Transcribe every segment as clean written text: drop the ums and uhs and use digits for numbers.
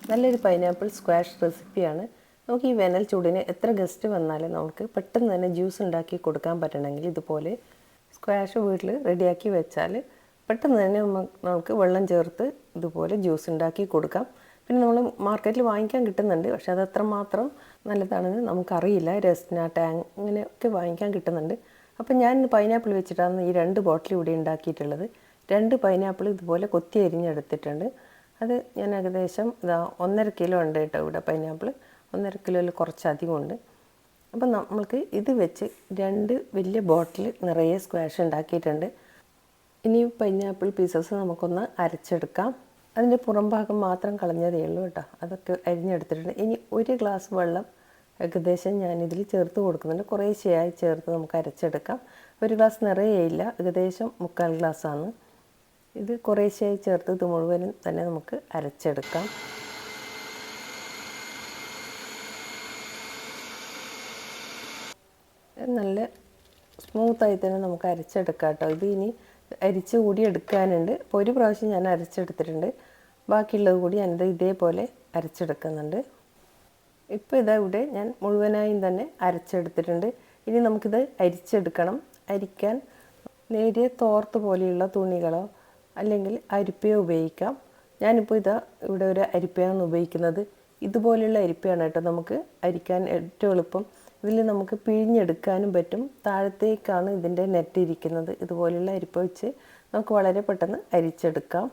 നല്ലൊരു pineapple squash റെസിപ്പിയാണ്. നമുക്ക് ഈ വേനൽ ചൂടിന് എത്ര ഗസ്റ്റ് വന്നാലും നമുക്ക് പെട്ടെന്ന് തന്നെ ജ്യൂസ് ഉണ്ടാക്കി കൊടുക്കാൻ പറ്റണമെങ്കിൽ ഇതുപോലെ സ്ക്വാഷ് വീട്ടിൽ റെഡിയാക്കി വെച്ചാൽ പെട്ടെന്ന് തന്നെ നമുക്ക് വെള്ളം ചേർത്ത് ഇതുപോലെ ജ്യൂസ് ഉണ്ടാക്കി കൊടുക്കാം. പിന്നെ നമ്മൾ മാർക്കറ്റിൽ വാങ്ങിക്കാൻ കിട്ടുന്നുണ്ട്, പക്ഷേ അത് അത്രമാത്രം നല്ലതാണെന്ന് നമുക്കറിയില്ല. രസ്ന, ടാങ് ഇങ്ങനെയൊക്കെ വാങ്ങിക്കാൻ കിട്ടുന്നുണ്ട്. അപ്പം ഞാൻ ഇന്ന് പൈനാപ്പിൾ വെച്ചിട്ടാണ് ഈ 2 ബോട്ടിൽ ഇവിടെ ഉണ്ടാക്കിയിട്ടുള്ളത്. 2 പൈനാപ്പിൾ ഇതുപോലെ കൊത്തി അരിഞ്ഞെടുത്തിട്ടുണ്ട്. അത് ഞാൻ ഏകദേശം 1.5 കിലോ ഉണ്ട് കേട്ടോ ഇവിടെ പൈനാപ്പിൾ. 1.5 കിലോയിൽ കുറച്ചധികം ഉണ്ട്. അപ്പം നമ്മൾക്ക് ഇത് വെച്ച് 2 വലിയ ബോട്ടിൽ നിറയെ സ്ക്വാഷ് ഉണ്ടാക്കിയിട്ടുണ്ട്. ഇനി പൈനാപ്പിൾ പീസസ് നമുക്കൊന്ന് അരച്ചെടുക്കാം. അതിൻ്റെ പുറം ഭാഗം മാത്രം കളഞ്ഞതേ ഉള്ളൂ കേട്ടോ, അതൊക്കെ അരിഞ്ഞെടുത്തിട്ടുണ്ട്. ഇനി 1 ഗ്ലാസ് വെള്ളം ഏകദേശം ഞാനിതിൽ ചേർത്ത് കൊടുക്കുന്നുണ്ട്. കുറേശ്ശെയായി ചേർത്ത് നമുക്ക് അരച്ചെടുക്കാം. 1 ഗ്ലാസ് നിറയെയില്ല, ഏകദേശം 3/4 ഗ്ലാസ്സാണ്. ഇത് കുറേശ്ശെയായി ചേർത്ത് ഇത് മുഴുവനും തന്നെ നമുക്ക് അരച്ചെടുക്കാം. നല്ല സ്മൂത്തായി തന്നെ നമുക്ക് അരച്ചെടുക്കാം കേട്ടോ. ഇത് ഇനി അരിച്ച് കൂടി എടുക്കാനുണ്ട്. അപ്പോൾ 1 പ്രാവശ്യം ഞാൻ അരച്ചെടുത്തിട്ടുണ്ട്, ബാക്കിയുള്ളത് കൂടി ഞാനിത് ഇതേപോലെ അരച്ചെടുക്കുന്നുണ്ട്. ഇപ്പോൾ ഇതാ ഇവിടെ ഞാൻ മുഴുവനായും തന്നെ അരച്ചെടുത്തിട്ടുണ്ട്. ഇനി നമുക്കിത് അരിച്ചെടുക്കണം. അരിക്കാൻ നേരിയ തോർത്ത് പോലെയുള്ള തുണികളോ അല്ലെങ്കിൽ അരിപ്പയോ ഉപയോഗിക്കാം. ഞാനിപ്പോൾ ഇവിടെ ഒരു അരിപ്പയാണ് ഉപയോഗിക്കുന്നത്. ഇതുപോലെയുള്ള അരിപ്പയാണ് കേട്ടോ നമുക്ക് അരിക്കാൻ ഏറ്റവും എളുപ്പം. ഇതിൽ നമുക്ക് പിഴിഞ്ഞെടുക്കാനും പറ്റും. താഴത്തേക്കാണ് ഇതിൻ്റെ നെറ്റ് ഇരിക്കുന്നത്. ഇതുപോലെയുള്ള അരിപ്പ വെച്ച് നമുക്ക് വളരെ പെട്ടെന്ന് അരിച്ചെടുക്കാം.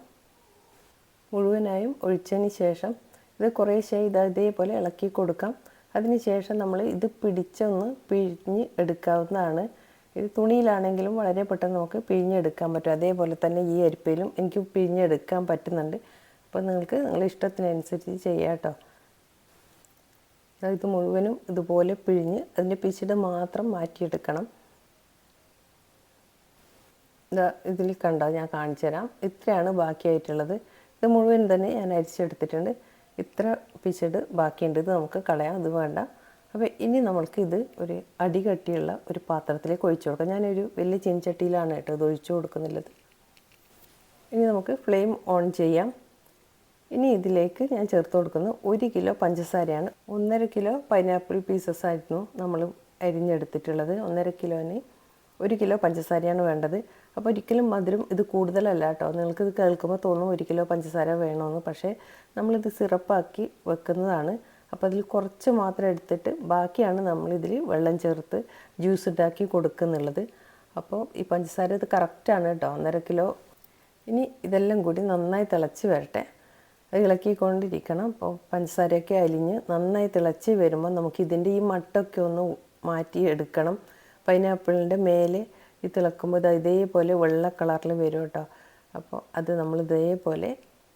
മുഴുവനായും ഒഴിച്ചതിന് ശേഷം ഇത് കുറേശ്ശെ ഇതേപോലെ ഇളക്കി കൊടുക്കാം. അതിന് ശേഷം നമ്മൾ ഇത് പിടിച്ചൊന്ന് പിഴിഞ്ഞ് എടുക്കാവുന്നതാണ്. ഇത് തുണിയിലാണെങ്കിലും വളരെ പെട്ടെന്ന് നമുക്ക് പിഴിഞ്ഞെടുക്കാൻ പറ്റും. അതേപോലെ തന്നെ ഈ അരിപ്പയിലും എനിക്ക് പിഴിഞ്ഞെടുക്കാൻ പറ്റുന്നുണ്ട്. അപ്പോൾ നിങ്ങൾക്ക് നിങ്ങളുടെ ഇഷ്ടത്തിനനുസരിച്ച് ചെയ്യാം കേട്ടോ. ഇത് മുഴുവനും ഇതുപോലെ പിഴിഞ്ഞ് അതിൻ്റെ പിച്ചിട് മാത്രം മാറ്റിയെടുക്കണം. ഇതിൽ കണ്ടോ, ഞാൻ കാണിച്ചു തരാം. ഇത്രയാണ് ബാക്കിയായിട്ടുള്ളത്. ഇത് മുഴുവൻ തന്നെ ഞാൻ അരിച്ചെടുത്തിട്ടുണ്ട്. ഇത്ര പിച്ചിട് ബാക്കിയുണ്ട്, ഇത് നമുക്ക് കളയാം, ഇത് വേണ്ട. അപ്പോൾ ഇനി നമ്മൾക്ക് ഇത് ഒരു അടികട്ടിയുള്ള ഒരു പാത്രത്തിലേക്ക് ഒഴിച്ചു കൊടുക്കാം. ഞാനൊരു വലിയ ചീനച്ചട്ടിയിലാണ് കേട്ടോ ഇത് ഒഴിച്ചു കൊടുക്കുന്നുള്ളത്. ഇനി നമുക്ക് ഫ്ലെയിം ഓൺ ചെയ്യാം. ഇനി ഇതിലേക്ക് ഞാൻ ചേർത്ത് കൊടുക്കുന്നത് 1 കിലോ പഞ്ചസാരയാണ്. 1.5 കിലോ പൈനാപ്പിൾ പീസസ് ആയിരുന്നു നമ്മൾ അരിഞ്ഞെടുത്തിട്ടുള്ളത്. 1.5 കിലോന് 1 കിലോ പഞ്ചസാരയാണ് വേണ്ടത്. അപ്പോൾ ഒരിക്കലും മധുരം ഇത് കൂടുതലല്ല കേട്ടോ. നിങ്ങൾക്കിത് കേൾക്കുമ്പോൾ തോന്നും 1 കിലോ പഞ്ചസാര വേണമെന്ന്. പക്ഷേ നമ്മളിത് സിറപ്പാക്കി വെക്കുന്നതാണ്. അപ്പോൾ അതിൽ കുറച്ച് മാത്രം എടുത്തിട്ട് ബാക്കിയാണ് നമ്മളിതിൽ വെള്ളം ചേർത്ത് ജ്യൂസ് ഉണ്ടാക്കി കൊടുക്കുന്നുള്ളത്. അപ്പോൾ ഈ പഞ്ചസാര ഇത് കറക്റ്റാണ് കേട്ടോ, 1.5 കിലോ. ഇനി ഇതെല്ലാം കൂടി നന്നായി തിളച്ച് വരട്ടെ. അത് ഇളക്കിക്കൊണ്ടിരിക്കണം. അപ്പോൾ പഞ്ചസാരയൊക്കെ അലിഞ്ഞ് നന്നായി തിളച്ച് വരുമ്പോൾ നമുക്ക് ഇതിൻ്റെ ഈ മട്ടൊക്കെ ഒന്ന് മാറ്റി എടുക്കണം. പൈനാപ്പിളിൻ്റെ മേലെ ഈ തിളക്കുമ്പോൾ ഇത് ഇതേപോലെ വെള്ള കളറിൽ വരും കേട്ടോ. അപ്പോൾ അത് നമ്മൾ ഇതേപോലെ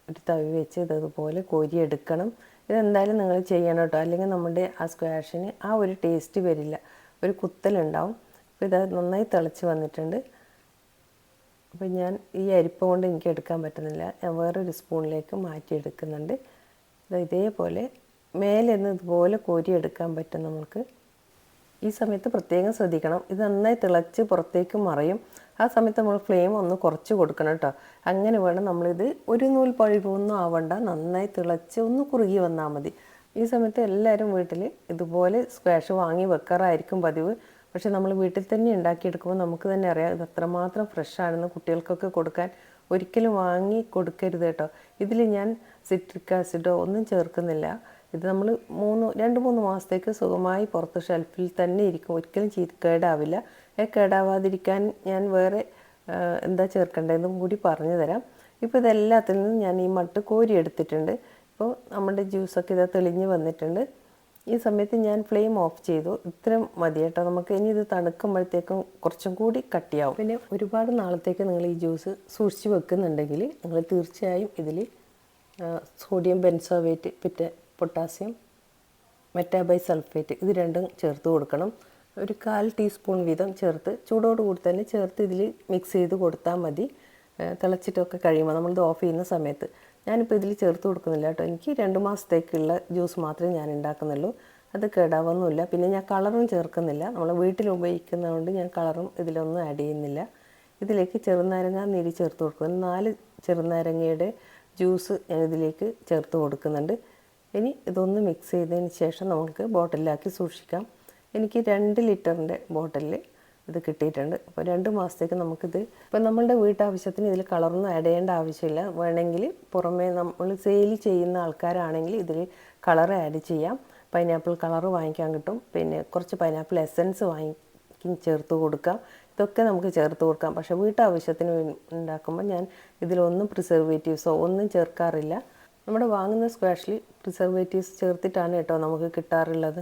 ഒരു തവി വെച്ച് ഇതേപോലെ കോരിയെടുക്കണം. ഇതെന്തായാലും നിങ്ങൾ ചെയ്യണം കേട്ടോ, അല്ലെങ്കിൽ നമ്മുടെ ആ സ്ക്വാഷിന് ആ ഒരു ടേസ്റ്റ് വരില്ല, ഒരു കുത്തലുണ്ടാവും. അപ്പോൾ ഇത് നന്നായി തിളച്ച് വന്നിട്ടുണ്ട്. അപ്പോൾ ഞാൻ ഈ അരിപ്പ കൊണ്ട് എനിക്ക് എടുക്കാൻ പറ്റുന്നില്ല, ഞാൻ വേറൊരു സ്പൂണിലേക്ക് മാറ്റിയെടുക്കുന്നുണ്ട്. ഇതേപോലെ മേലെ നിന്ന് ഇതുപോലെ കോരിയെടുക്കാൻ പറ്റും നമുക്ക്. ഈ സമയത്ത് പ്രത്യേകം ശ്രദ്ധിക്കണം, ഇത് നന്നായി തിളച്ച് പുറത്തേക്ക് മറയും. ആ സമയത്ത് നമ്മൾ ഫ്ലെയിം ഒന്ന് കുറച്ച് കൊടുക്കണം കേട്ടോ. അങ്ങനെ വേണം നമ്മളിത്. ഒരു നൂൽ പഴുവൊന്നും ആവണ്ട, നന്നായി തിളച്ച് ഒന്ന് കുറുകി വന്നാൽ മതി. ഈ സമയത്ത് എല്ലാവരും വീട്ടിൽ ഇതുപോലെ സ്ക്വാഷ് വാങ്ങി വെക്കാറായിരിക്കും പതിവ്. പക്ഷേ നമ്മൾ വീട്ടിൽ തന്നെ ഉണ്ടാക്കിയെടുക്കുമ്പോൾ നമുക്ക് തന്നെ അറിയാം ഇത് അത്രമാത്രം ഫ്രഷാണെന്ന്. കുട്ടികൾക്കൊക്കെ കൊടുക്കാൻ ഒരിക്കലും വാങ്ങി കൊടുക്കരുത് കേട്ടോ. ഇതിൽ ഞാൻ സിട്രിക് ആസിഡോ ഒന്നും ചേർക്കുന്നില്ല. ഇത് നമ്മൾ 2-3 മാസത്തേക്ക് സുഖമായി പുറത്ത് ഷെൽഫിൽ തന്നെ ഇരിക്കും, ഒരിക്കലും കേടാവില്ല. കേടാവാതിരിക്കാൻ ഞാൻ വേറെ എന്താ ചേർക്കേണ്ടതെന്നും കൂടി പറഞ്ഞു തരാം. ഇപ്പോൾ ഇതെല്ലാത്തിൽ നിന്നും ഞാൻ ഈ മട്ട് കോരി എടുത്തിട്ടുണ്ട്. ഇപ്പോൾ നമ്മുടെ ജ്യൂസൊക്കെ ഇത് തെളിഞ്ഞ് വന്നിട്ടുണ്ട്. ഈ സമയത്ത് ഞാൻ ഫ്ലെയിം ഓഫ് ചെയ്തു. ഇത്രയും മതി കേട്ടോ നമുക്ക്. ഇനി ഇത് തണുക്കുമ്പോഴത്തേക്കും കുറച്ചും കൂടി കട്ടിയാവും. പിന്നെ ഒരുപാട് നാളത്തേക്ക് നിങ്ങൾ ഈ ജ്യൂസ് സൂക്ഷിച്ച് വെക്കുന്നുണ്ടെങ്കിൽ നിങ്ങൾ തീർച്ചയായും ഇതിൽ സോഡിയം ബെൻസോവേറ്റ്, പിന്നെ പൊട്ടാസ്യം മെറ്റാബൈസൾഫേറ്റ് ഇത് രണ്ടും ചേർത്ത് കൊടുക്കണം. ഒരു 1/4 ടീസ്പൂൺ വീതം ചേർത്ത് ചൂടോടുകൂടി തന്നെ ചേർത്ത് ഇതിൽ മിക്സ് ചെയ്ത് കൊടുത്താൽ മതി. തിളച്ചിട്ടൊക്കെ കഴിയുമ്പോൾ നമ്മളിത് ഓഫ് ചെയ്യുന്ന സമയത്ത്. ഞാനിപ്പോൾ ഇതിൽ ചേർത്ത് കൊടുക്കുന്നില്ല കേട്ടോ. എനിക്ക് 2 മാസത്തേക്കുള്ള ജ്യൂസ് മാത്രമേ ഞാൻ ഉണ്ടാക്കുന്നുള്ളൂ. അത് കേടാവൊന്നുമില്ല. പിന്നെ ഞാൻ കളറും ചേർക്കുന്നില്ല. നമ്മൾ വീട്ടിൽ ഉപയോഗിക്കുന്നതുകൊണ്ട് ഞാൻ കളറും ഇതിലൊന്നും ആഡ് ചെയ്യുന്നില്ല. ഇതിലേക്ക് ചെറുനാരങ്ങ നീര് ചേർത്ത് കൊടുക്കുന്നു. 4 ചെറുനാരങ്ങയുടെ ജ്യൂസ് ഞാൻ ഇതിലേക്ക് ചേർത്ത് കൊടുക്കുന്നുണ്ട്. ഇനി ഇതൊന്ന് മിക്സ് ചെയ്തതിന് ശേഷം നമുക്ക് ബോട്ടിലാക്കി സൂക്ഷിക്കാം. എനിക്ക് 2 ലിറ്ററിൻ്റെ ബോട്ടിലിൽ ഇത് കിട്ടിയിട്ടുണ്ട്. അപ്പോൾ 2 മാസത്തേക്ക് നമുക്കിത് ഇപ്പം നമ്മളുടെ വീട്ടാവശ്യത്തിന് ഇതിൽ കളറൊന്നും ആഡ് ചെയ്യേണ്ട ആവശ്യമില്ല. വേണമെങ്കിൽ പുറമേ നമ്മൾ സെയിൽ ചെയ്യുന്ന ആൾക്കാരാണെങ്കിൽ ഇതിൽ കളർ ആഡ് ചെയ്യാം. പൈനാപ്പിൾ കളർ വാങ്ങിക്കാൻ കിട്ടും. പിന്നെ കുറച്ച് പൈനാപ്പിൾ എസൻസ് ചേർത്ത് കൊടുക്കാം. ഇതൊക്കെ നമുക്ക് ചേർത്ത് കൊടുക്കാം. പക്ഷേ വീട്ടാവശ്യത്തിന് ഉണ്ടാക്കുമ്പോൾ ഞാൻ ഇതിലൊന്നും പ്രിസർവേറ്റീവ്സോ ഒന്നും ചേർക്കാറില്ല. നമ്മുടെ വാങ്ങുന്ന സ്ക്വാഷിൽ പ്രിസർവേറ്റീവ്സ് ചേർത്തിട്ടാണ് കേട്ടോ നമുക്ക് കിട്ടാറുള്ളത്.